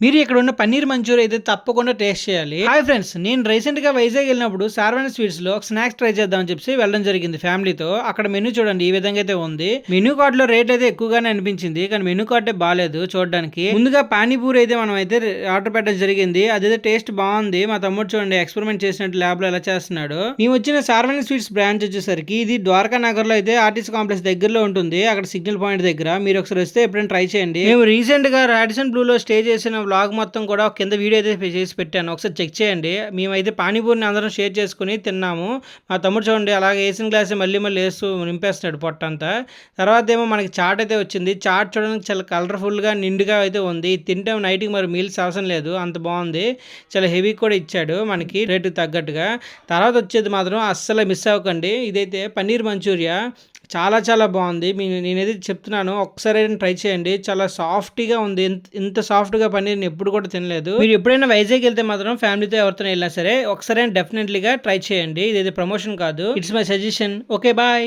మీరు ఇక్కడ ఉన్న పన్నీర్ మంచూరియా అయితే తప్పకుండా టేస్ట్ చేయాలి. హాయ్ ఫ్రెండ్స్, నేను రీసెంట్ గా వైజాగ్ వెళ్ళినప్పుడు సార్వన్ స్వీట్స్ లో ఒక స్నాక్స్ ట్రై చేద్దామని చెప్పి వెళ్ళడం జరిగింది ఫ్యామిలీతో. అక్కడ మెనూ చూడండి ఈ విధంగా అయితే ఉంది. మెనూ కార్డ్ లో రేట్ అయితే ఎక్కువగానే అనిపించింది, కానీ మెనూ కార్డే బాగాలేదు చూడడానికి. ముందుగా పానీపూరి అయితే మనం అయితే ఆర్డర్ పెట్టడం జరిగింది. అదైతే టేస్ట్ బాగుంది. మా తమ్ముడు చూడండి ఎక్స్పెరిమెంట్ చేసినట్టు ల్యాబ్ లో ఎలా చేస్తున్నాడు. మేము వచ్చిన సార్వన్ స్వీట్స్ బ్రాంచ్ వచ్చేసరికి ఇది ద్వారకా నగర్ లో అయితే ఆర్టీసీ కాంప్లెక్స్ దగ్గరలో ఉంటుంది. అక్కడ సిగ్నల్ పాయింట్ దగ్గర మీరు ఒకసారి వస్తే ఎప్పుడైనా ట్రై చేయండి. మేము రీసెంట్ గా రాడిసన్ బ్లూ లో స్టే చేసిన వ్లాగ్ మొత్తం కూడా కింద వీడియో అయితే చేసి పెట్టాను, ఒకసారి చెక్ చేయండి. మేమైతే పానీపూరిని అందరం షేర్ చేసుకుని తిన్నాము. మా తమ్ముడు చూడండి అలాగే వేసిన గ్లాస్ మళ్ళీ వేస్తూ నింపేస్తున్నాడు పొట్టంతా. తర్వాత ఏమో మనకి చాట్ అయితే వచ్చింది. చాట్ చూడడానికి చాలా కలర్ఫుల్గా నిండుగా అయితే ఉంది. తింటే నైట్కి మరి మీల్స్ అవసరం లేదు, అంత బాగుంది. చాలా హెవీ కూడా ఇచ్చాడు మనకి రేటుకి తగ్గట్టుగా. తర్వాత వచ్చేది మాత్రం అస్సలు మిస్ అవ్వకండి, ఇదైతే పన్నీర్ మంచూరియా చాలా చాలా బాగుంది. నేనైతే చెప్తున్నాను, ఒక్కసారి ట్రై చేయండి. చాలా సాఫ్ట్గా ఉంది. ఇంత సాఫ్ట్గా పన్నీర్ని ఎప్పుడు కూడా తినలేదు. మీరు ఎప్పుడైనా వైజాగ్ వెళ్తే మాత్రం ఫ్యామిలీతో ఎవరితో వెళ్ళినా సరే ఒకసారి డెఫినెట్లీగా ట్రై చేయండి. ఇది ప్రమోషన్ కాదు, it's my suggestion. Okay bye.